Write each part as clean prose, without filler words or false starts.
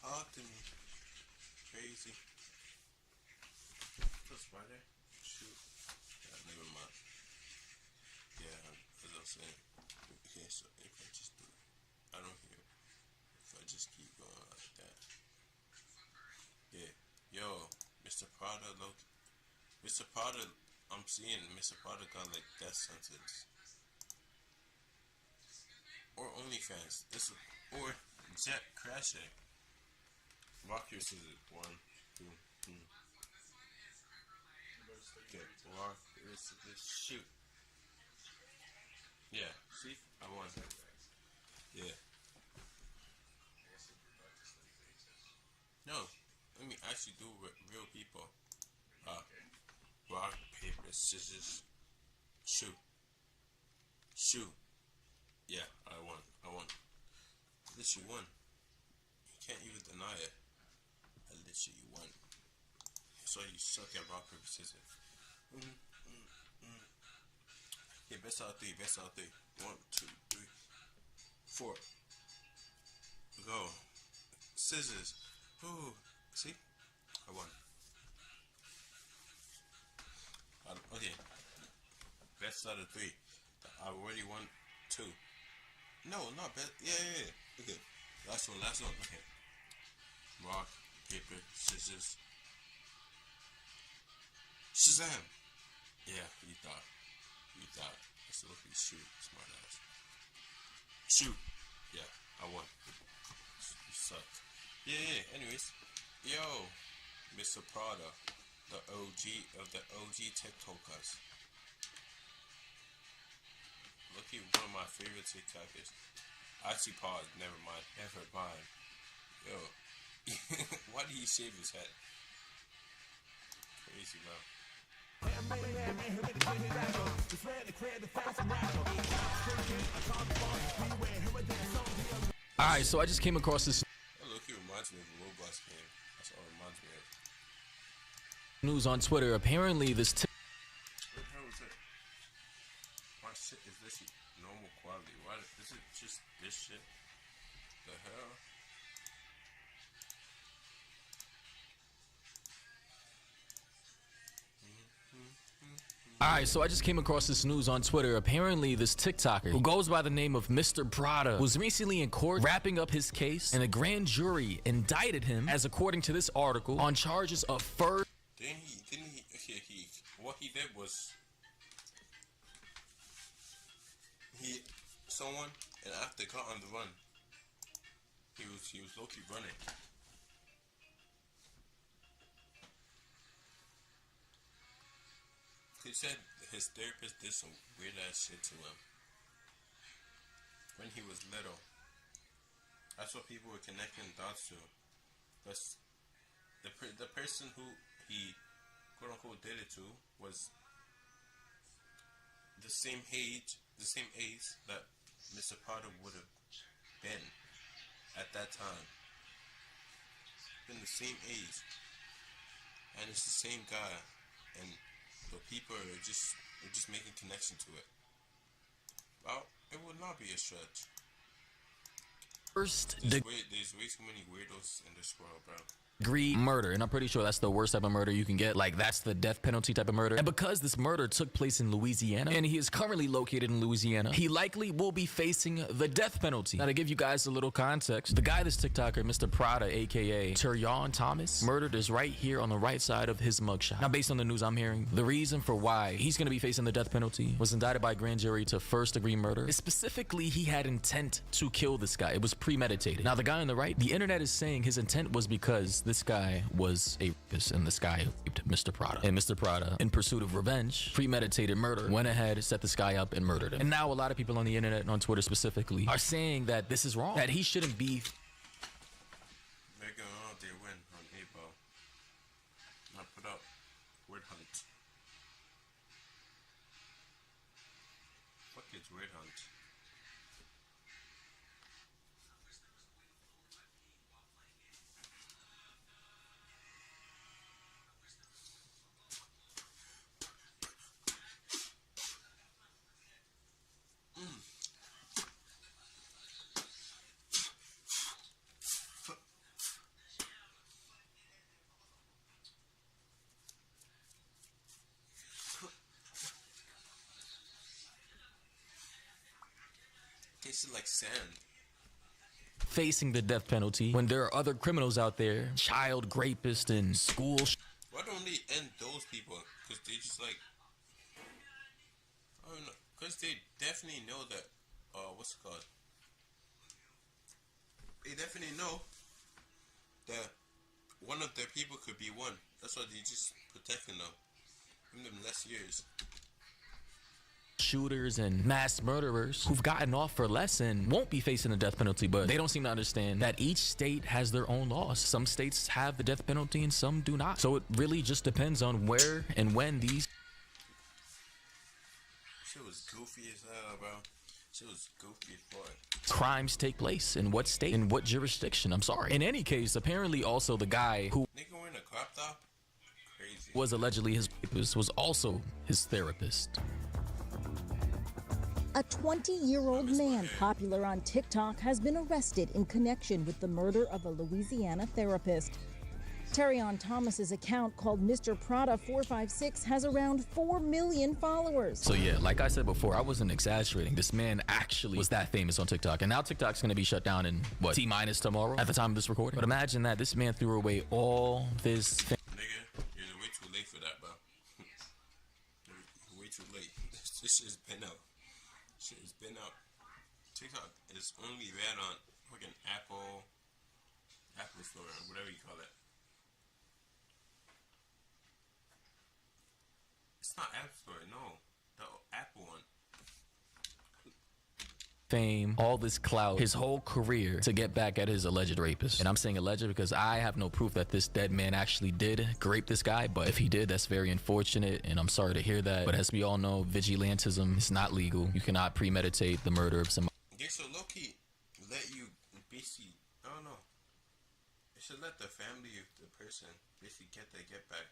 talk to me. Crazy. The spider? Shoot. Yeah, never mind. Yeah, as I was saying. Okay, so if I just do it, I don't hear it. If I just keep going like that. Yeah. Yo, Mr. Prada, look. Mr. Prada, I'm seeing Mr. Prada got like death sentence. Or OnlyFans. This is, or Jet crashing. Rock your scissors. One, two, three. Okay, rock your scissors. Shoot. Yeah. See, I won. Yeah. No. Let me actually do with real people. Uh, rock, paper, scissors. Shoot. Shoot. Yeah, I won. I won. At least you won. You can't even deny it. At least you won. So you suck at rock, paper, scissors. Mm, mm, mm. Yeah, best out of three. Best out of three. One, two, three, four. Go. Scissors. Ooh. See? I won. Okay. Best out of three. I already won two. No, not best. Yeah, yeah, yeah. Okay. Last one. Last one. Okay. Rock, paper, scissors. Shazam! Yeah, you thought. You thought. Let's look at shoot. Smart ass. Shoot! Yeah, I won. You suck. Yeah, yeah. Anyways. Yo, Mr. Prada. The OG of the OG TikTokers. Look at one of my favorite TikTokers. Actually, pause. Never mind. Never mind. Yo. Why did he shave his head? Crazy, bro. Alright, so I just came across this That look, it reminds me of a Roblox game. That's all it reminds me of. news on Twitter. Apparently, this What the hell is it? My shit is this normal quality. Why is it just this shit? The hell? Alright, so I just came across this news on Twitter. Apparently, this TikToker who goes by the name of Mr. Prada was recently in court wrapping up his case, and a grand jury indicted him, as according to this article, on charges of first. Didn't he, okay, what he did was, he, someone, and after got on the run, he was low-key running. He said his therapist did some weird ass shit to him when he was little. That's what people were connecting dots to. But the person who he quote unquote did it to was the same age that Mr. Potter would have been at that time. Been the same age, and it's the same guy, and the people are just making connection to it. Well, it would not be a stretch. First There's way too many weirdos in this world, bro. degree murder, and I'm pretty sure that's the worst type of murder you can get. Like, that's the death penalty type of murder. And because this murder took place in Louisiana, and he is currently located in Louisiana, he likely will be facing the death penalty. Now, to give you guys a little context, the guy, this TikToker, Mr. Prada, aka Turyon Thomas, murdered is right here on the right side of his mugshot. Now, based on the news I'm hearing, the reason for why he's going to be facing the death penalty was indicted by a grand jury to first-degree murder. Specifically, he had intent to kill this guy. It was premeditated. Now, the guy on the right, the internet is saying his intent was because this guy was a rapist, and this guy raped Mr. Prada. And Mr. Prada, in pursuit of revenge, premeditated murder, went ahead, set this guy up, and murdered him. And now a lot of people on the internet and on Twitter specifically are saying that this is wrong, that he shouldn't be. Making they win on A-ball. I put up Word Hunt. Fuck is Word Hunt? face is like sand. facing the death penalty when there are other criminals out there, child rapists and school. Why don't they end those people? Because they just like, I don't know. Because they definitely know that, what's it called? They definitely know that one of their people could be one. That's why they just protecting them. Giving them less years. Shooters and mass murderers who've gotten off for less and won't be facing the death penalty, but they don't seem to understand that each state has their own laws. Some states have the death penalty and some do not. So it really just depends on where and when these Shit was goofy as hell, bro. Shit was goofy as fuck. crimes take place, in what state, in what jurisdiction. I'm sorry. In any case, apparently also the guy who Nigga wearing a crop top? Crazy. was allegedly his rapist was also his therapist. A 20-year-old man popular on TikTok has been arrested in connection with the murder of a Louisiana therapist. Terrion Thomas's account, called Mr. Prada 456, has around 4 million followers. So yeah, like I said before, I wasn't exaggerating. This man actually was that famous on TikTok. And now TikTok's gonna be shut down in, what, T-minus tomorrow at the time of this recording? But imagine that this man threw away all this Nigga, you're way too late for that, bro. You're way too late. This shit's been out. Shit has been out. TikTok is only bad on fucking Apple Store, or whatever you call it. It's not App Store, no. The Apple one. fame, all this clout, his whole career to get back at his alleged rapist. And I'm saying alleged because I have no proof that this dead man actually did rape this guy, but if he did, that's very unfortunate, and I'm sorry to hear that. But as we all know, vigilantism is not legal. You cannot premeditate the murder of somebody. Yeah, so low-key let you basically, I don't know. It should let the family of the person basically get back.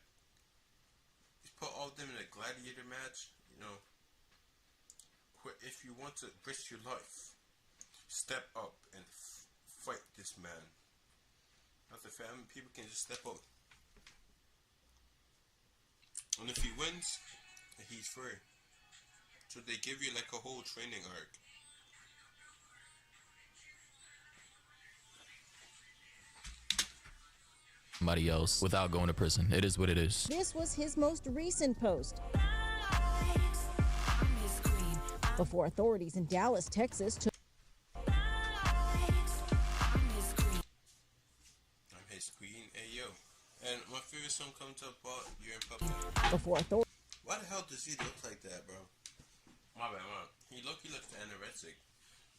Just put all of them in a gladiator match, you know. If you want to risk your life, step up and fight this man. Not the family, people can just step up. And if he wins, he's free. So they give you like a whole training arc. Somebody else without going to prison. It is what it is. This was his most recent post. Before authorities in Dallas, Texas took I'm his queen, hey yo. And my favorite song comes up about you're in public. before authorities Why the hell does he look like that, bro? My bad. He looks anorexic.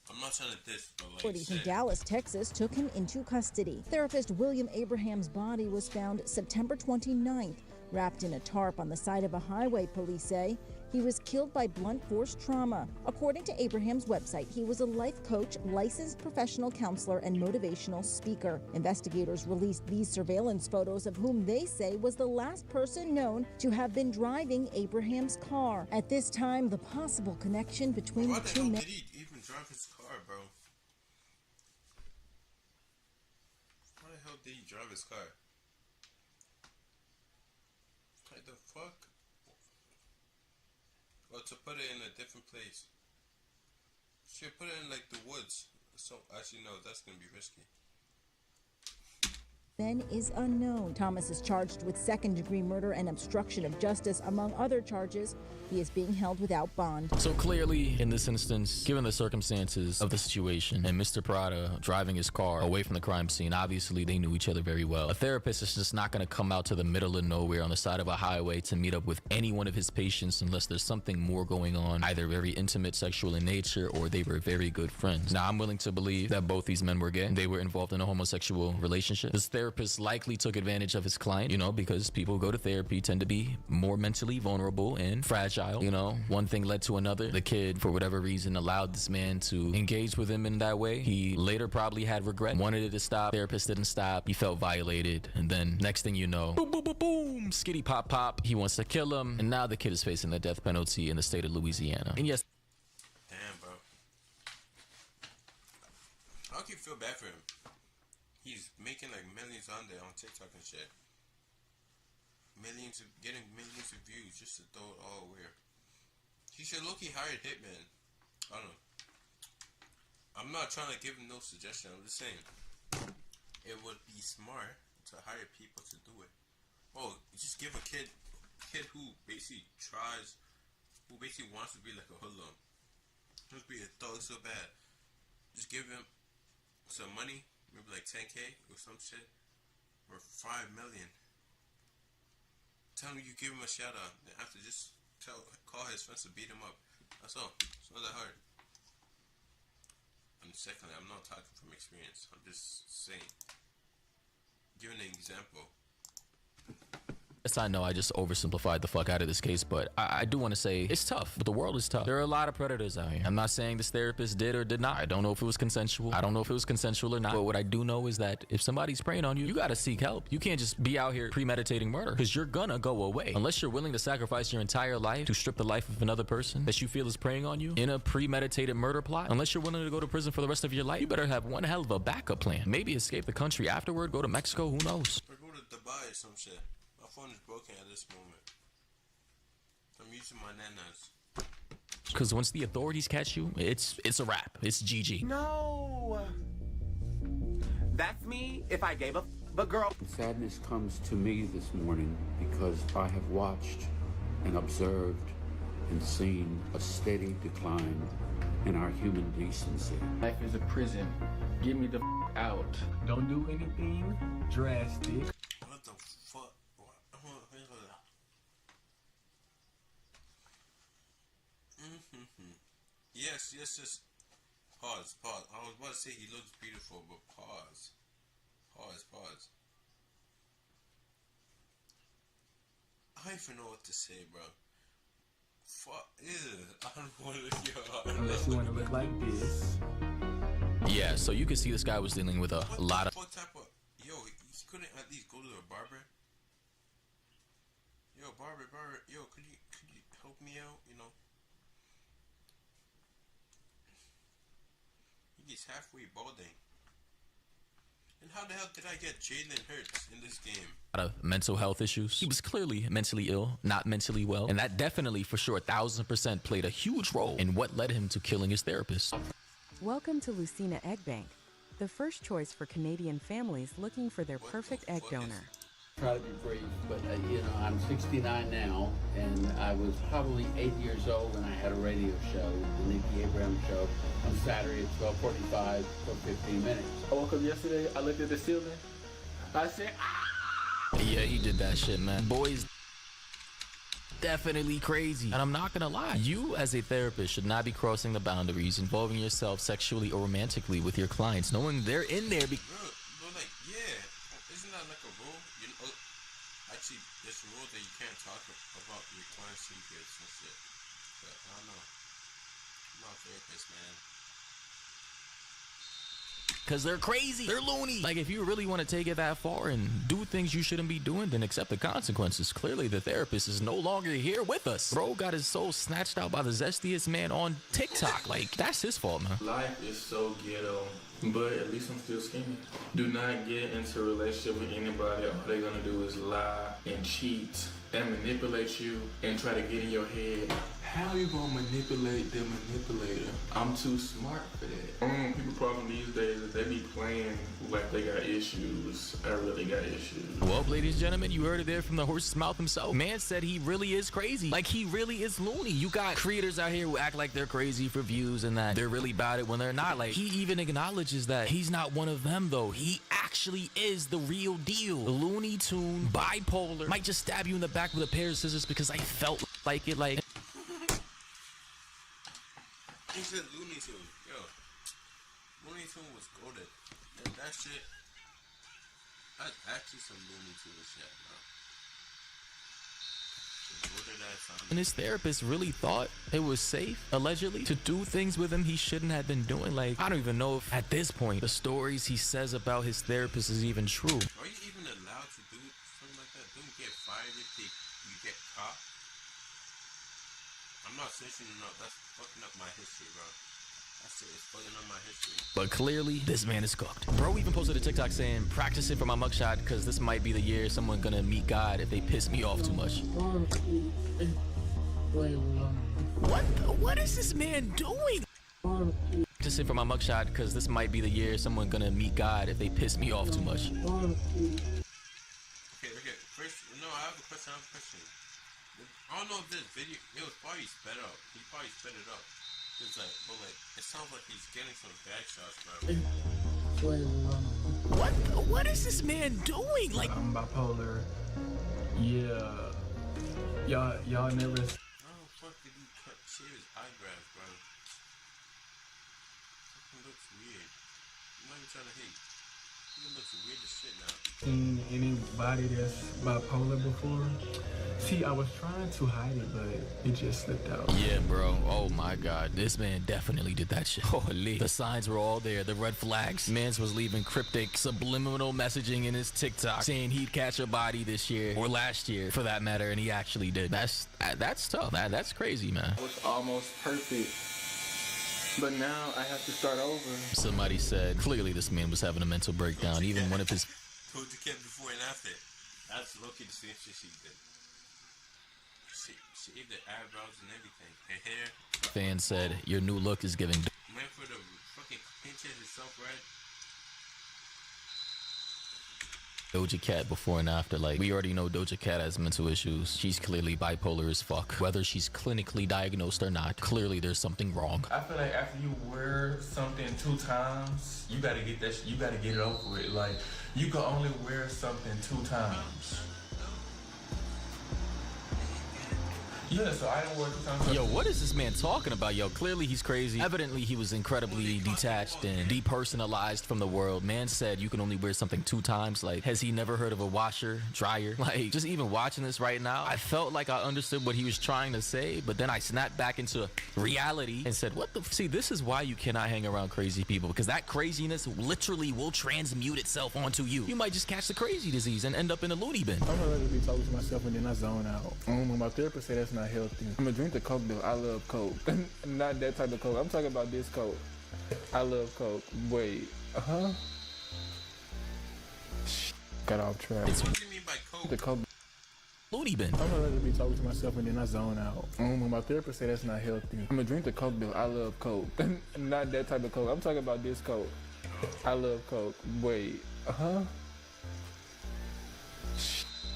I'm not trying to diss, but like Authorities in shit. Dallas, Texas took him into custody. Therapist William Abraham's body was found September 29th, wrapped in a tarp on the side of a highway, police say. He was killed by blunt force trauma. According to Abraham's website, he was a life coach, licensed professional counselor, and motivational speaker. Investigators released these surveillance photos of whom they say was the last person known to have been driving Abraham's car. At this time, the possible connection between Why the the two hell men. did he even drive his car, bro? Why the hell did he drive his car? Like the fuck? Or to put it in a different place. Should put it in like the woods. So actually no, that's gonna be risky. Men is unknown. Thomas is charged with second-degree murder and obstruction of justice, among other charges. He is being held without bond. So clearly, in this instance, given the circumstances of the situation and Mr. Prada driving his car away from the crime scene, obviously they knew each other very well. A therapist is just not going to come out to the middle of nowhere on the side of a highway to meet up with any one of his patients unless there's something more going on, either very intimate, sexual in nature, or they were very good friends. Now, I'm willing to believe that both these men were gay. They were involved in a homosexual relationship. This therapist likely took advantage of his client, you know, because people who go to therapy tend to be more mentally vulnerable and fragile. You know, one thing led to another. The kid, for whatever reason, allowed this man to engage with him in that way. He later probably had regret, wanted it to stop. Therapist didn't stop. He felt violated. And then next thing you know, boom, boom, boom, boom, skitty pop pop. He wants to kill him. And now the kid is facing the death penalty in the state of Louisiana. And yes, Damn, bro. How can you feel bad for him? He's making like millions on there on TikTok and shit. Getting millions of views just to throw it all away. He should low-key hire Hitman. I don't know. I'm not trying to give him no suggestion. I'm just saying it would be smart to hire people to do it. Oh, just give a kid who basically wants to be like a hoodlum, wants to be a thug so bad. Just give him some money, maybe like 10K or some shit, or 5 million. Tell him you give him a shout out. Then after, just call his friends to beat him up. That's all. It's not that hard. And secondly, I'm not talking from experience. I'm just saying, giving an example. Yes, I know I just oversimplified the fuck out of this case, but I do want to say it's tough. But the world is tough. There are a lot of predators out here. I'm not saying this therapist did or did not. I don't know if it was consensual. I don't know if it was consensual or not. But what I do know is that if somebody's preying on you, you gotta seek help. You can't just be out here premeditating murder, because you're gonna go away. Unless you're willing to sacrifice your entire life to strip the life of another person that you feel is preying on you in a premeditated murder plot. Unless you're willing to go to prison for the rest of your life, you better have one hell of a backup plan. Maybe escape the country afterward, go to Mexico, who knows? Or go to Dubai or some shit. My phone is broken at this moment. I'm using my nanas. Because once the authorities catch you, it's a wrap. It's GG. No. That's me if I gave up. But girl. Sadness comes to me this morning because I have watched and observed and seen a steady decline in our human decency. Life is a prison. Get me the out. Don't do anything drastic. What the fuck? Yes. Pause. I was about to say he looks beautiful, but pause. I don't even know what to say, bro. Fuck. Ew. I don't want to hear. Unless you want to look like this. Yeah, so you can see this guy was dealing with a lot of... What type of... Yo, he couldn't at least go to a barber? Yo, barber, yo, could you help me out, you know? He's halfway balding. And how the hell did I get Jalen Hurts in this game? Of mental health issues. He was clearly mentally ill, not mentally well, and that definitely, for sure, 1000% played a huge role in what led him to killing his therapist. Welcome to Lucina Egg Bank, the first choice for Canadian families looking for their perfect egg donor. Try to be brief, but I'm 69 now, and I was probably 8 years old when I had a radio show, the Nikki Abraham Show, on Saturday at 12:45 for 15 minutes. I woke up yesterday, I looked at the ceiling, I said, ah! Yeah, he did that shit, man. Boys, definitely crazy. And I'm not gonna lie, you as a therapist should not be crossing the boundaries, involving yourself sexually or romantically with your clients, knowing they're in there because... Bro, like, yeah, isn't that like a rule? You know, actually, there's a rule that you can't talk about your client's secrets and shit. But I don't know. I'm not a therapist, man. Because they're crazy. They're loony. Like, if you really want to take it that far and do things you shouldn't be doing, then accept the consequences. Clearly, the therapist is no longer here with us. Bro got his soul snatched out by the zestiest man on TikTok. Like, that's his fault, man. Life is so ghetto, but at least I'm still scheming. Do not get into a relationship with anybody. All they're gonna do is lie and cheat and manipulate you and try to get in your head. How you gonna manipulate the manipulator? I'm too smart for that. People problem these days is they be playing like they got issues. I really got issues. Well, ladies and gentlemen, you heard it there from the horse's mouth himself. Man said he really is crazy. Like, he really is loony. You got creators out here who act like they're crazy for views and that they're really about it when they're not. Like, he even acknowledges that he's not one of them, though. He actually is the real deal. Looney Tune, bipolar, might just stab you in the back with a pair of scissors because I felt like it. Like, He said Looney Tune. Yo, Looney Tune was goated. And that shit, that's actually some Looney Tune shit, bro. and his therapist really thought it was safe, allegedly, to do things with him he shouldn't have been doing. Like, I don't even know if, at this point, the stories he says about his therapist is even true. Are you even allowed to do something like that? Don't get fired if you get caught. I'm not snitching enough. That's fucking up my history, bro. That's it. It's fucking up my history. But clearly, this man is cooked. Bro even posted a TikTok saying, practicing for my mugshot because this might be the year someone gonna meet God if they piss me off too much. What is this man doing? practicing for my mugshot because this might be the year someone gonna meet God if they piss me off too much. Okay. First, no, I have a question. I don't know if this video, it was probably sped up. He probably sped it up. It's like, but like, it sounds like he's getting some bad shots, bro. What is this man doing? Like, I'm bipolar. Yeah. Y'all never. How the fuck did he shave his eyebrows, bro? Fucking looks weird. I'm not even trying to hate. It looks weird as shit now. Seen anybody that's bipolar before? See, I was trying to hide it, but it just slipped out. yeah, bro. Oh my God. This man definitely did that shit. Holy. The signs were all there. The red flags. Mans was leaving cryptic, subliminal messaging in his TikTok saying he'd catch a body this year or last year for that matter, and he actually did. That's tough. That's crazy, man. I was almost perfect, but now I have to start over. Somebody said clearly this man was having a mental breakdown. Even one of his Told you kept before and after. That's low-key the same shit she did. She shaved the eyebrows and everything. Her hair. fans said your new look is giving Went for the fucking pinches itself, right? Doja Cat before and after. Like, we already know Doja Cat has mental issues. She's clearly bipolar as fuck. Whether she's clinically diagnosed or not, clearly there's something wrong. I feel like after you wear something 2 times, you gotta get that. You gotta get it over with. Like, you can only wear something 2 times. Yeah, so I don't wear 2 times. Yo, what is this man talking about? Yo, clearly he's crazy. Evidently he was incredibly detached and depersonalized from the world. Man said you can only wear something 2 times. Like, has he never heard of a washer, dryer? Like, just even watching this right now, I felt like I understood what he was trying to say, but then I snapped back into reality and said, what the see, this is why you cannot hang around crazy people, because that craziness literally will transmute itself onto you. You might just catch the crazy disease and end up in a loony bin. I'm gonna rather be talking to myself and then I zone out. My therapist said that's not healthy. I'm gonna drink the Coke though. I love Coke. Not that type of Coke. I'm talking about this Coke. I love Coke. Wait. Got off track. It's What do you mean by coke? The Coke. loony bin. I'm gonna rather be talking to myself and then I zone out. My therapist said that's not healthy. I'm gonna drink the Coke though. I love Coke. Not that type of Coke. I'm talking about this Coke. I love Coke. Wait.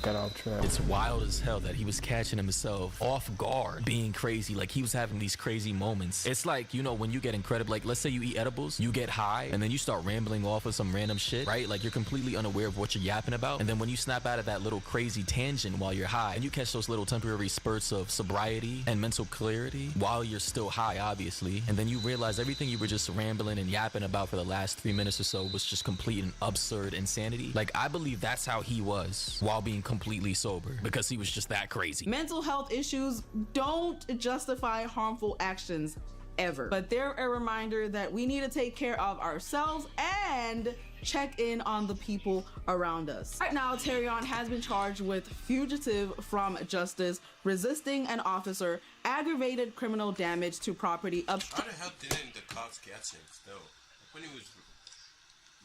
Got off track. It's wild as hell that he was catching himself off guard, being crazy. Like, he was having these crazy moments. It's like, you know, when you get incredible, like, let's say you eat edibles, you get high, and then you start rambling off of some random shit, right? Like, you're completely unaware of what you're yapping about. And then when you snap out of that little crazy tangent while you're high, and you catch those little temporary spurts of sobriety and mental clarity while you're still high, obviously, and then you realize everything you were just rambling and yapping about for the last 3 minutes or so was just complete and absurd insanity. Like, I believe that's how he was while being completely sober, because he was just that crazy. Mental health issues don't justify harmful actions ever, but they're a reminder that we need to take care of ourselves and check in on the people around us. Right now, Terrion has been charged with fugitive from justice, resisting an officer, aggravated criminal damage to property, How the hell didn't the cops catch him still? Like, when he was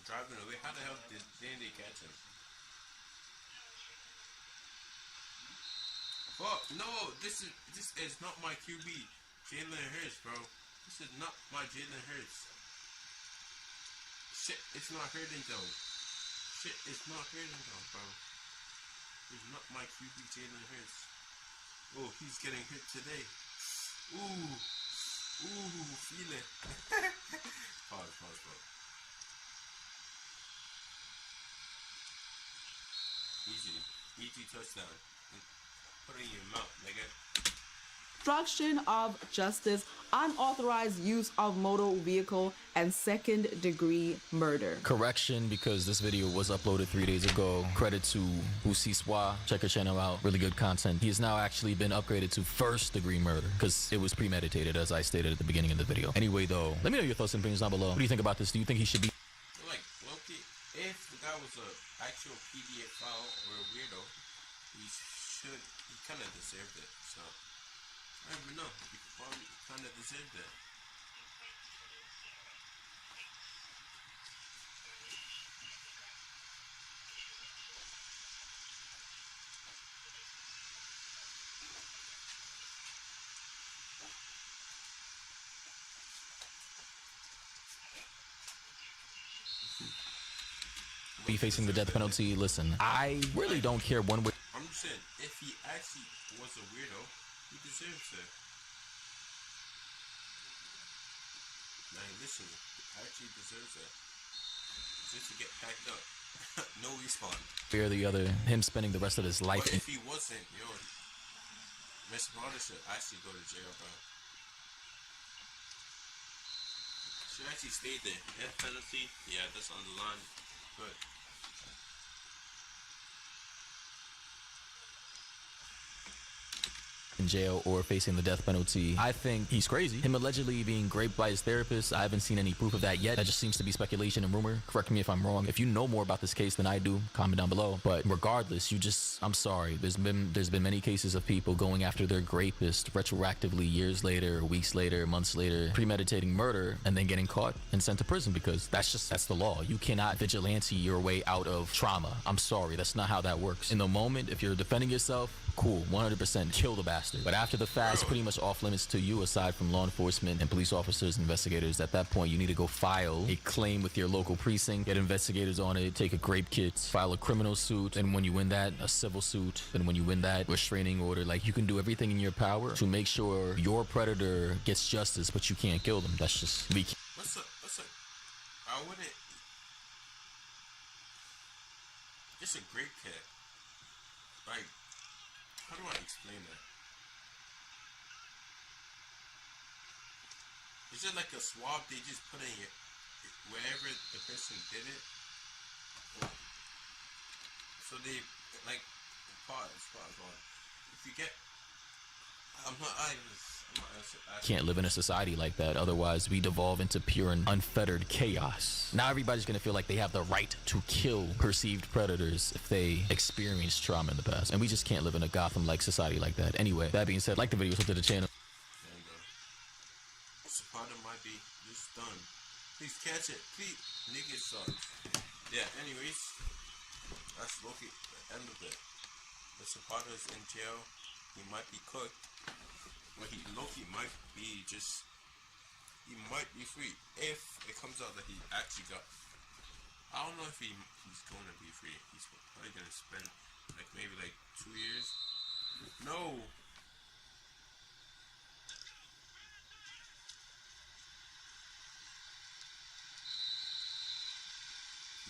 driving away, how the hell didn't they catch him? Fuck, no, this is not my QB, Jalen Hurts, bro. This is not my Jalen Hurts. Shit, it's not hurting though. Shit, it's not hurting though, bro. It's not my QB, Jalen Hurts. Oh, he's getting hit today. Ooh, feel it. Pause. Easy touchdown. Put it in your mouth, nigga. obstruction of justice, unauthorized use of motor vehicle, and second-degree murder. Correction, because this video was uploaded 3 days ago. Credit to Usiswa. Check her channel out. Really good content. He has now actually been upgraded to first-degree murder because it was premeditated, as I stated at the beginning of the video. Anyway, though, let me know your thoughts and opinions down below. What do you think about this? Do you think he should be... Like, Loki, if the guy was a actual PDF file or a weirdo, he kind of deserved it. So, I don't even know. He probably kind of deserved it. be facing the death penalty. Listen, I really don't care one way. I'm just saying, if he actually was a weirdo, he deserves it. Like, listen, he actually deserves it. Just to get packed up. No respawn. Fear the other, him spending the rest of his life. But if he wasn't, yo, Mr. Potter should actually go to jail, bro. Should actually stay there. Death penalty, yeah, that's on the line. But in jail or facing the death penalty. I think he's crazy. Him allegedly being raped by his therapist, I haven't seen any proof of that yet. That just seems to be speculation and rumor. Correct me if I'm wrong. If you know more about this case than I do, comment down below. But regardless, I'm sorry. There's been many cases of people going after their rapist retroactively years later, weeks later, months later, premeditating murder, and then getting caught and sent to prison because that's the law. You cannot vigilante your way out of trauma. I'm sorry. That's not how that works. In the moment, if you're defending yourself, cool, 100% kill the bastard. But after the fact, it's pretty much off limits to you aside from law enforcement and police officers and investigators. At that point, you need to go file a claim with your local precinct, get investigators on it, take a grape kit, file a criminal suit, and when you win that, a civil suit, and when you win that, restraining order. Like, you can do everything in your power to make sure your predator gets justice, but you can't kill them. That's just weak. what's up? I wouldn't. It's a grape kit. Like, how do I explain that? Is it like a swab they just put in your, wherever the person did it? So they, like, pause. If you get, I'm not Can't live in a society like that. Otherwise, we devolve into pure and unfettered chaos. Now everybody's gonna feel like they have the right to kill perceived predators if they experience trauma in the past. And we just can't live in a Gotham-like society like that. Anyway, that being said, like the video, subscribe to the channel. Zapata might be just done. Please catch it. Please. Nigga sucks. Yeah, anyways. That's Loki, the end of it. The Zapata's in jail. He might be cooked. But Loki might be just... He might be free. If it comes out that he actually got... I don't know if he's going to be free. He's probably going to spend like maybe like 2 years. No!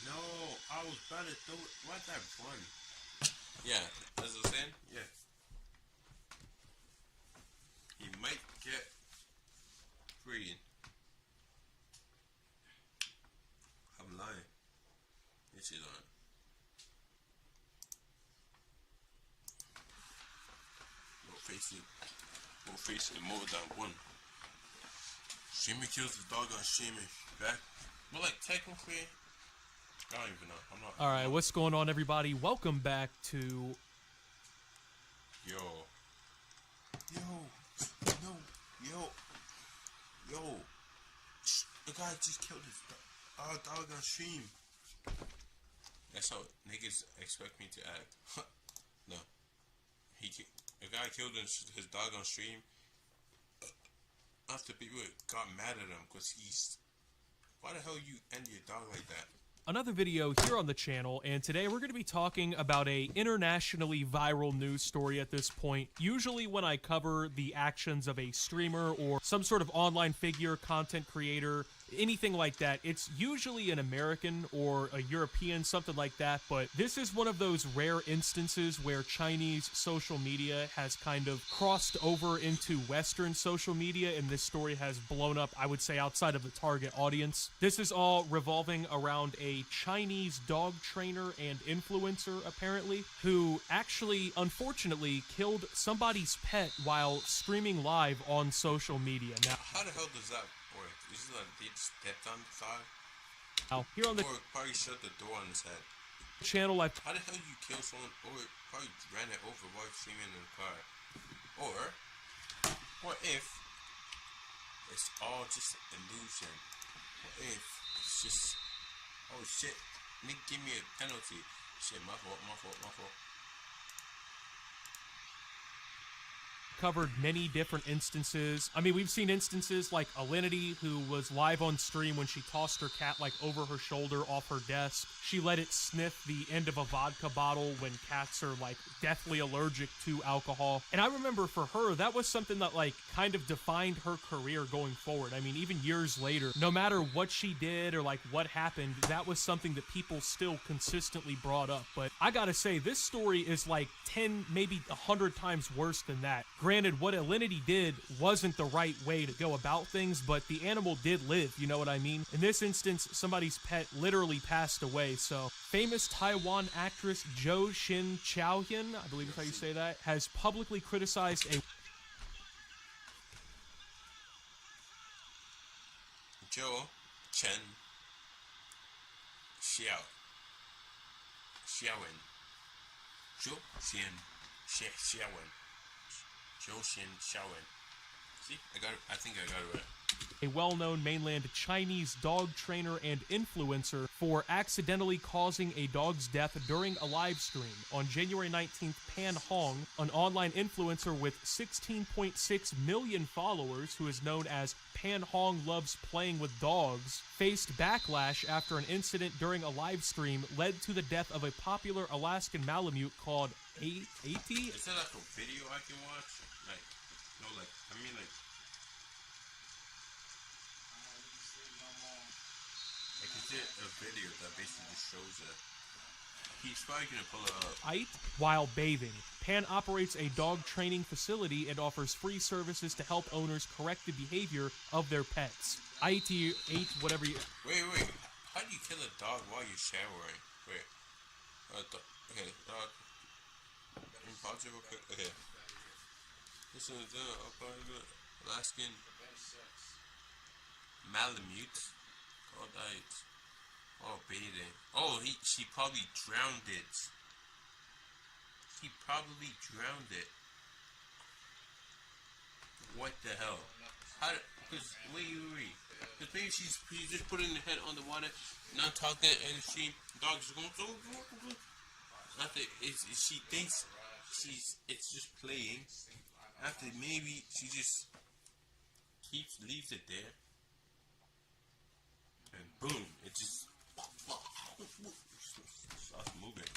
No, I was about to throw it. Why'd that run? Yeah, as I was saying, yeah. He might get free. I'm lying. This is on. We'll face it more than one. Streamer kills the dog on streaming. Back. But like technically, I don't even know. I'm not. All right, what's going on, everybody? Welcome back to. Yo. The guy just killed his dog on stream. That's how niggas expect me to act. No. The guy killed his dog on stream. After people got mad at him because he's. Why the hell you end your dog like that? Another video here on the channel, and today we're going to be talking about a internationally viral news story at this point. Usually when I cover the actions of a streamer or some sort of online figure, content creator, anything like that, it's usually an American or a European, something like that, but this is one of those rare instances where Chinese social media has kind of crossed over into Western social media, and this story has blown up, I would say, outside of the target audience. This is all revolving around a Chinese dog trainer and influencer, apparently, who actually, unfortunately, killed somebody's pet while streaming live on social media. Now, how the hell does that work? Is it like they stepped on the side? Now, here on the or probably shut the door on his head. Channel, how the hell you kill someone, or probably ran it over while streaming in the car? Or if it's all just an illusion? What if it's just, oh shit, Nick, give me a penalty. Shit, my fault. covered many different instances. I mean, we've seen instances like Alinity, who was live on stream when she tossed her cat like over her shoulder off her desk. She let it sniff the end of a vodka bottle when cats are like deathly allergic to alcohol. And I remember for her, that was something that like kind of defined her career going forward. I mean, even years later, no matter what she did or like what happened, that was something that people still consistently brought up. But I gotta say, this story is like 10, maybe 100 times worse than that. Granted, what Alinity did wasn't the right way to go about things, but the animal did live, you know what I mean? In this instance, somebody's pet literally passed away. So famous Taiwan actress Jo Shin Chao-hyun, I believe is how you say that, has publicly criticized a Jo Chen Xiaowen. Jo Shin Xiaowen. Jo Shin Xiaowen. See, I think I got it right. A well-known mainland Chinese dog trainer and influencer for accidentally causing a dog's death during a live stream. On January 19th, Pan Hong, an online influencer with 16.6 million followers who is known as Pan Hong Loves Playing with Dogs, faced backlash after an incident during a live stream led to the death of a popular Alaskan Malamute called A.T. Is that like a video I can watch? Like, no, like, I mean, like, is it a video that basically just shows it? He's probably gonna pull it up. Ait while bathing. Pan operates a dog training facility and offers free services to help owners correct the behavior of their pets. Ait, whatever you... Wait. How do you kill a dog while you're showering? Wait. Okay, dog. Let me pause it real quick. Okay. This is the Alaskan Malamute called Ait. Oh, bathing. Oh, she probably drowned it. He probably drowned it. What the hell? How? Because wait. Because maybe she's just putting her head on the water, not talking, and dog's going so. After she thinks it's just playing. After maybe she just leaves it there, and boom, it just starts moving.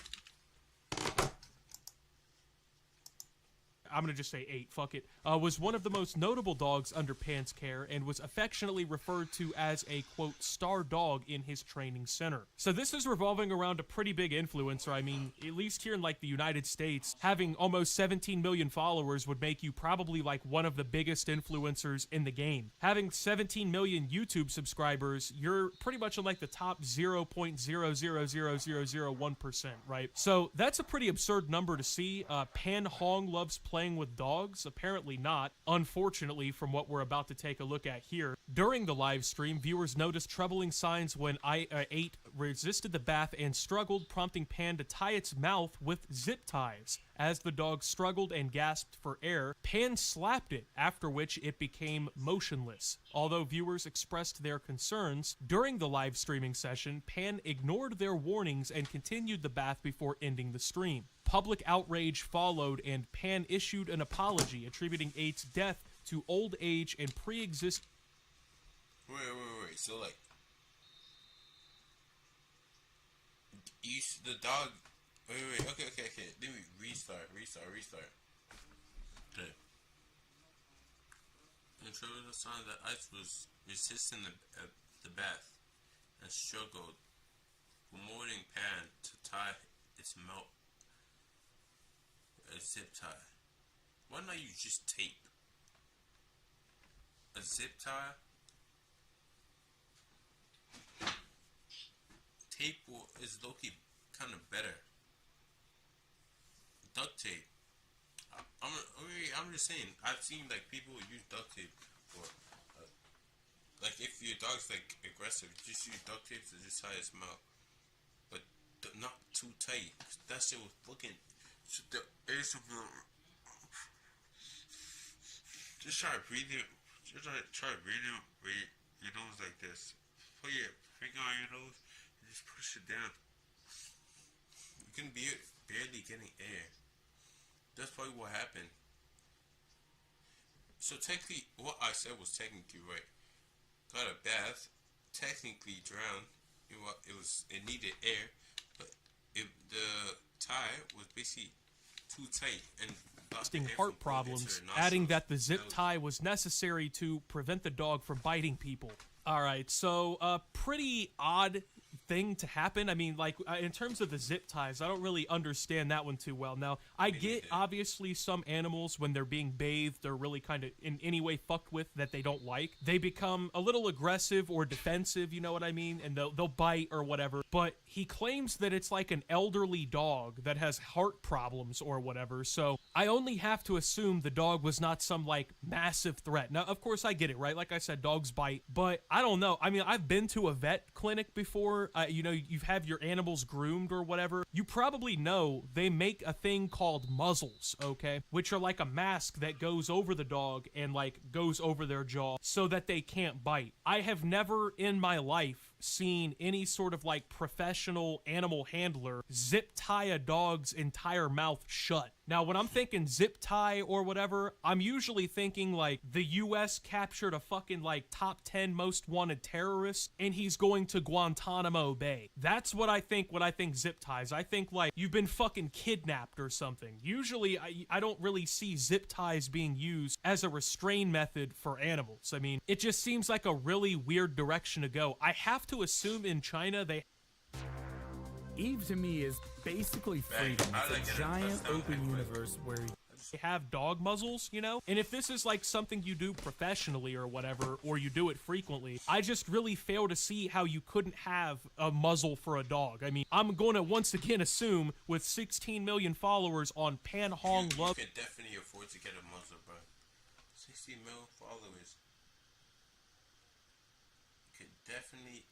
I'm going to just say 8, fuck it, was one of the most notable dogs under Pan's care and was affectionately referred to as a, quote, star dog in his training center. So this is revolving around a pretty big influencer. I mean, at least here in like the United States, having almost 17 million followers would make you probably like one of the biggest influencers in the game. Having 17 million YouTube subscribers, you're pretty much in like the top 0.0000001%, right? So that's a pretty absurd number to see. Pan Hong loves playing with dogs? Apparently not, unfortunately, from what we're about to take a look at here. During the live stream, viewers noticed troubling signs when Ait resisted the bath and struggled, prompting Pan to tie its mouth with zip ties. As the dog struggled and gasped for air, Pan slapped it, after which it became motionless. Although viewers expressed their concerns, during the live streaming session, Pan ignored their warnings and continued the bath before ending the stream. Public outrage followed, and Pan issued an apology, attributing Ait's death to old age and pre-existing... Wait. So, like, the dog... Wait. Okay. Let me restart. Okay. And showed the sign that Ait was resisting the bath and struggled, promoting Pan to tie its mouth. A zip tie. Why not you just tape? A zip tie? Tape is low-key kind of better. Duct tape. I'm just saying. I've seen like people use duct tape for like if your dog's like aggressive, just use duct tape to just tie its mouth, but not too tight. That shit was fucking. Just try breathing. Try breathing with your nose like this. Put your finger on your nose and just push it down. You can be barely getting air. That's probably what happened. So technically, what I said was technically right. Got a bath, technically drowned. It needed air, but the tie was basically too tight and heart problems, adding that the zip tie was necessary to prevent the dog from biting people. All right, so a pretty odd thing to happen. I mean, like, in terms of the zip ties, I don't really understand that one too well. Now, I get, obviously, some animals, when they're being bathed or really kind of in any way fucked with that they don't like, they become a little aggressive or defensive, you know what I mean? And they'll bite or whatever. But he claims that it's like an elderly dog that has heart problems or whatever, so I only have to assume the dog was not some, like, massive threat. Now, of course, I get it, right? Like I said, dogs bite, but I don't know. I mean, I've been to a vet clinic before. You know, you have your animals groomed or whatever. You probably know they make a thing called muzzles, okay? Which are like a mask that goes over the dog and, like, goes over their jaw so that they can't bite. I have never in my life seen any sort of, like, professional animal handler zip tie a dog's entire mouth shut. Now, when I'm thinking zip tie or whatever, I'm usually thinking, like, the US captured a fucking, like, top 10 most wanted terrorist, and he's going to Guantanamo Bay. That's what I think when I think zip ties. I think, like, you've been fucking kidnapped or something. Usually, I don't really see zip ties being used as a restraint method for animals. I mean, it just seems like a really weird direction to go. I have to assume in China they... Eve to me is basically freedom. It's a giant open universe where they have dog muzzles, you know? And if this is like something you do professionally or whatever, or you do it frequently, I just really fail to see how you couldn't have a muzzle for a dog. I mean, I'm going to once again assume with 16 million followers on Pan Hong Love... You can definitely afford to get a muzzle, bro. 16 mil followers. You can definitely...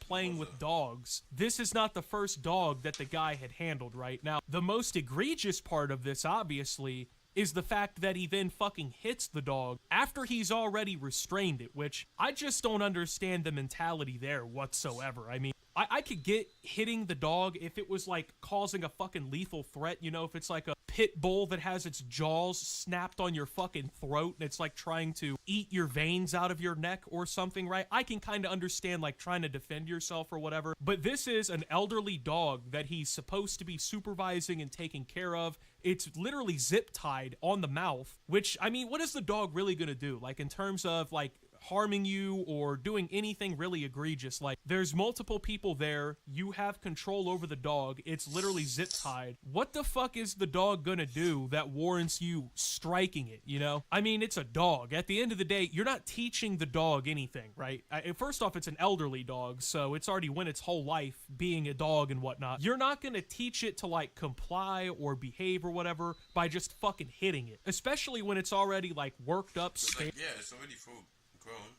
playing with dogs. This is not the first dog that the guy had handled, right? Now, the most egregious part of this, obviously, is the fact that he then fucking hits the dog after he's already restrained it, which I just don't understand the mentality there whatsoever. I mean, I could get hitting the dog if it was like causing a fucking lethal threat, you know, if it's like a pit bull that has its jaws snapped on your fucking throat and it's like trying to eat your veins out of your neck or something, right? I can kind of understand like trying to defend yourself or whatever, but this is an elderly dog that he's supposed to be supervising and taking care of. It's literally zip tied on the mouth, which, I mean, what is the dog really gonna do? Like, in terms of like harming you or doing anything really egregious. Like, there's multiple people there, you have control over the dog, it's literally zip tied. What the fuck is the dog gonna do that warrants you striking it, you know? I mean, it's a dog. At the end of the day, you're not teaching the dog anything, right? First off, it's an elderly dog, so it's already went its whole life being a dog and whatnot. You're not gonna teach it to like comply or behave or whatever by just fucking hitting it, especially when it's already like worked up. Like, yeah, it's already full grown,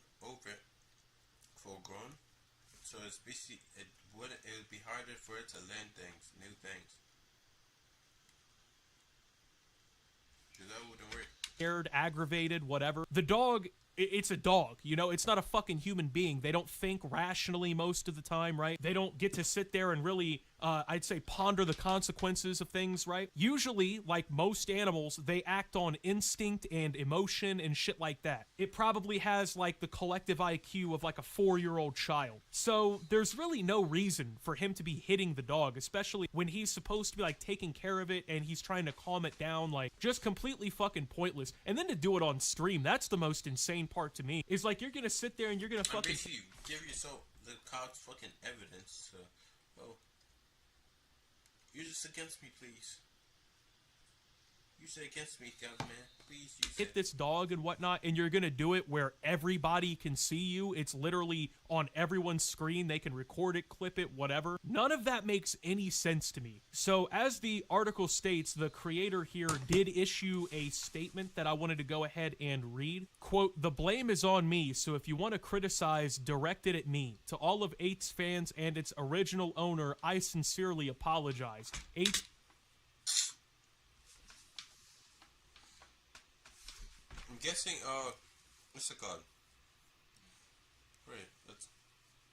full grown, so it's basically, it would be harder for it to learn things, new things. So that wouldn't work. Scared, aggravated, whatever. The dog, it's a dog, you know? It's not a fucking human being. They don't think rationally most of the time, right? They don't get to sit there and really, I'd say, ponder the consequences of things, right? Usually, like most animals, they act on instinct and emotion and shit like that. It probably has, like, the collective IQ of, like, a 4-year-old child. So, there's really no reason for him to be hitting the dog, especially when he's supposed to be, like, taking care of it and he's trying to calm it down, like, just completely fucking pointless. And then to do it on stream, that's the most insane part to me. Is, like, you're gonna sit there and you're gonna fucking... Basically, give yourself the cow's fucking evidence, well... Use this against me, please. Use it against me, young man. Please use hit this dog and whatnot, and you're gonna do it where everybody can see you. It's literally on everyone's screen. They can record it, clip it, whatever. None of that makes any sense to me. So as the article states, the creator here did issue a statement that I wanted to go ahead and read. Quote, "The blame is on me, so if you want to criticize, direct it at me. To all of 8's fans and its original owner, I sincerely apologize. 8... I'm guessing, what's it called? Wait, let's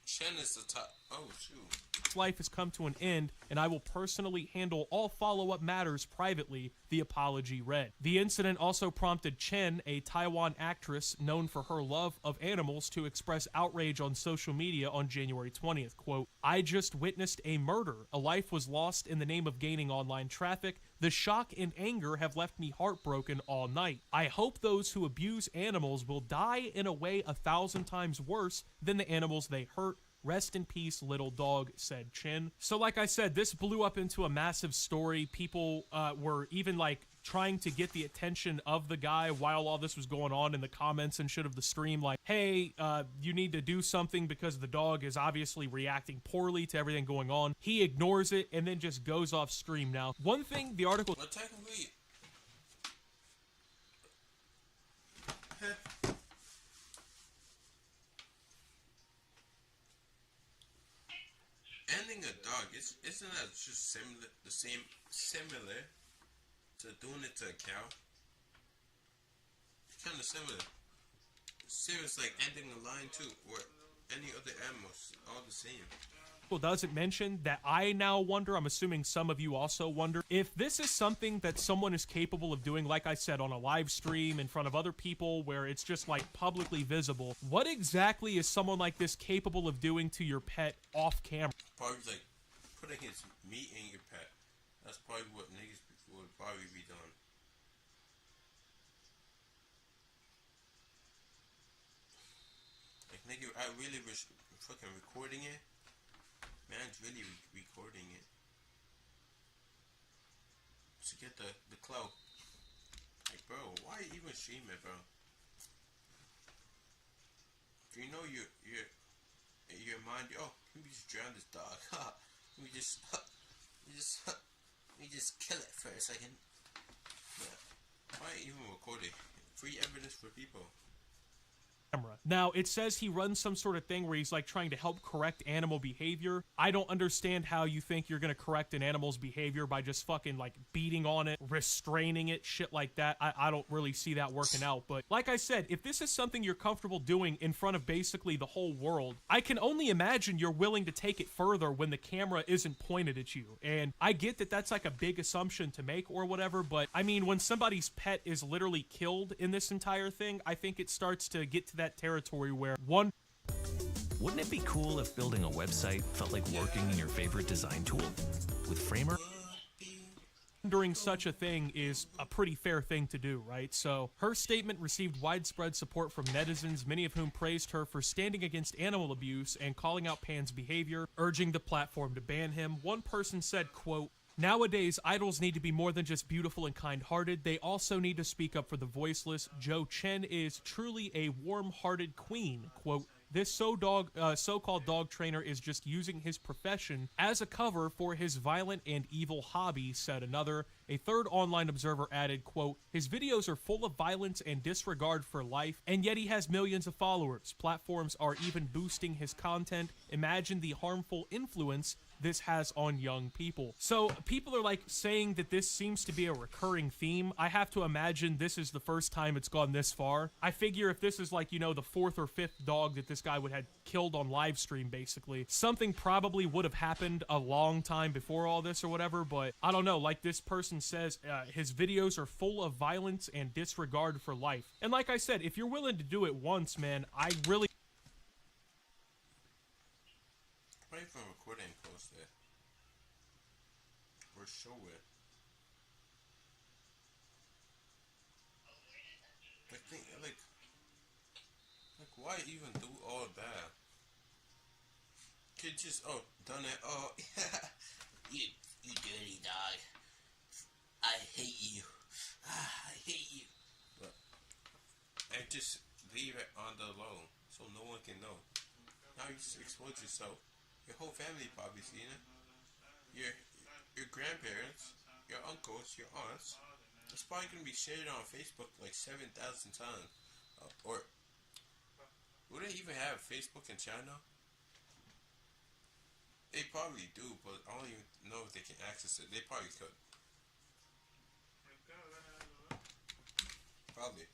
Chen is the top. Oh, shoot. Life has come to an end, and I will personally handle all follow-up matters privately, the apology read. The incident also prompted Chen, a Taiwan actress known for her love of animals, to express outrage on social media on January 20th. Quote, "I just witnessed a murder. A life was lost in the name of gaining online traffic. The shock and anger have left me heartbroken all night. I hope those who abuse animals will die in a way 1,000 times worse than the animals they hurt. Rest in peace, little dog," said Chen. So like I said, this blew up into a massive story. People were even like trying to get the attention of the guy while all this was going on in the comments and shit of the stream, like, hey, you need to do something because the dog is obviously reacting poorly to everything going on. He ignores it and then just goes off stream. Now, one thing the article... Well, technically... Ending a dog, isn't that just similar to doing it to a cow? Kind of similar. Serious, like ending a lion too, or any other animals, all the same. Doesn't mention that I now wonder, I'm assuming some of you also wonder, if this is something that someone is capable of doing, like I said, on a live stream in front of other people where it's just like publicly visible. What exactly is someone like this capable of doing to your pet off camera? Probably like putting his meat in your pet. That's probably what niggas would probably be doing. Like, nigga, I really was fucking recording it. Man's really recording it to get the clout. Like, bro, why even stream it, bro? If you know your mind, oh, let me just drown this dog. let me just kill it for a second. Yeah. Why even record it? Free evidence for people. Now, it says he runs some sort of thing where he's like trying to help correct animal behavior. I don't understand how you think you're gonna correct an animal's behavior by just fucking like beating on it, restraining it, shit like that. I don't really see that working out. But like I said, if this is something you're comfortable doing in front of basically the whole world, I can only imagine you're willing to take it further when the camera isn't pointed at you. And I get that that's like a big assumption to make or whatever, but I mean, when somebody's pet is literally killed in this entire thing, I think it starts to get to that territory where one... Wouldn't it be cool if building a website felt like working in your favorite design tool? With Framer? During such a thing is a pretty fair thing to do, right? So her statement received widespread support from netizens, many of whom praised her for standing against animal abuse and calling out Pan's behavior, urging the platform to ban him. One person said, quote, "Nowadays, idols need to be more than just beautiful and kind-hearted. They also need to speak up for the voiceless. Joe Chen is truly a warm-hearted queen." Quote, "This so-called dog trainer is just using his profession as a cover for his violent and evil hobby," said another. A third online observer added, quote, "His videos are full of violence and disregard for life, and yet he has millions of followers. Platforms are even boosting his content. Imagine the harmful influence this has on young people." So people are like saying that this seems to be a recurring theme. I have to imagine this is the first time it's gone this far. I figure if this is like, you know, the 4th or 5th dog that this guy would have killed on live stream, basically, something probably would have happened a long time before all this or whatever. But I don't know, like this person says, his videos are full of violence and disregard for life. And like I said, if you're willing to do it once, man, I really... Why even record and post it? Or show it? Like, why even do all that? Kid just, oh, done it, oh, you dirty dog. I hate you. I hate you. But, and just leave it on the low, so no one can know. Now you just expose yourself. Your whole family probably seen it. Your grandparents, your uncles, your aunts. It's probably gonna be shared on Facebook like 7,000 times. Or would they even have Facebook in China? They probably do, but I don't even know if they can access it. They probably could. Probably.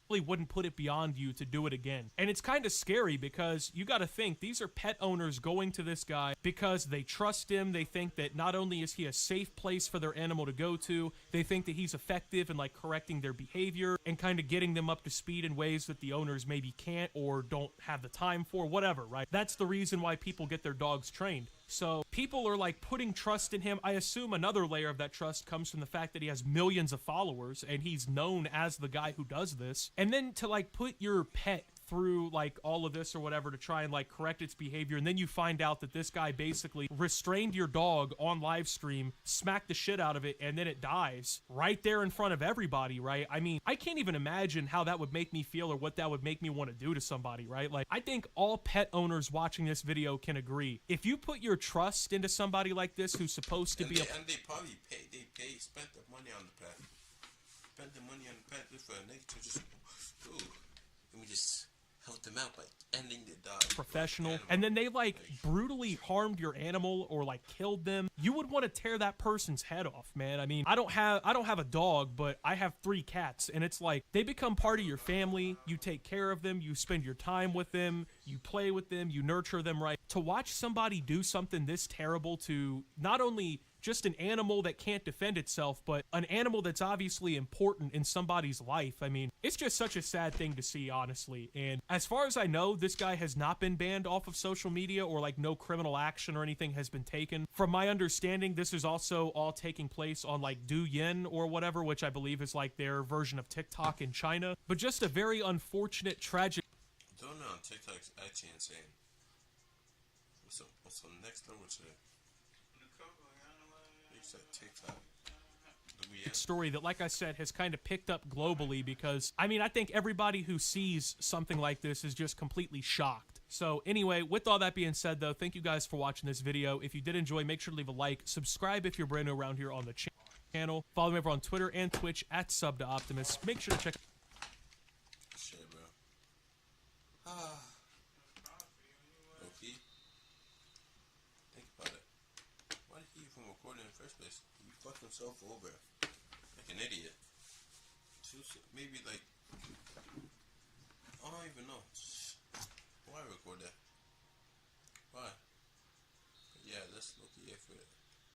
wouldn't put it beyond you to do it again. And it's kind of scary because you got to think these are pet owners going to this guy because they trust him. They think that not only is he a safe place for their animal to go to, they think that he's effective in like correcting their behavior and kind of getting them up to speed in ways that the owners maybe can't or don't have the time for, whatever, right? That's the reason why people get their dogs trained. So people are like putting trust in him. I assume another layer of that trust comes from the fact that he has millions of followers and he's known as the guy who does this. And then to like put your pet through like all of this or whatever to try and like correct its behavior, and then you find out that this guy basically restrained your dog on live stream, smacked the shit out of it, and then it dies right there in front of everybody, right? I mean, I can't even imagine how that would make me feel or what that would make me want to do to somebody, right? Like, I think all pet owners watching this video can agree. If you put your trust into somebody like this who's supposed to and be they probably spent the money on the pet. Spent the money on the pet just for a nigga to just, ooh, let me just help them out by ending the dog. Professional, and then they like brutally harmed your animal or like killed them. You would want to tear that person's head off, man. I mean, I don't have a dog, but I have 3 cats, and it's like they become part of your family. You take care of them, you spend your time with them, you play with them, you nurture them, right? To watch somebody do something this terrible to not only just an animal that can't defend itself, but an animal that's obviously important in somebody's life. I mean, it's just such a sad thing to see, honestly. And as far as I know, this guy has not been banned off of social media or like no criminal action or anything has been taken. From my understanding, this is also all taking place on like Douyin or whatever, which I believe is like their version of TikTok in China. But just a very unfortunate, tragic. Don't know, TikTok's actually insane. What's the next level to it? TikTok. Story that, like I said, has kind of picked up globally because, I mean, I think everybody who sees something like this is just completely shocked. So anyway, with all that being said, though, thank you guys for watching this video. If you did enjoy, make sure to leave a like, subscribe if you're brand new around here on the channel, follow me over on Twitter and Twitch at @SubToOptimus. Make sure to check. Shit, bro. Okay. Think about it. Why did he even record in the first place? He fucked himself over like an idiot. Maybe like, I don't even know. Why record that? Why? But yeah, let's look here for it.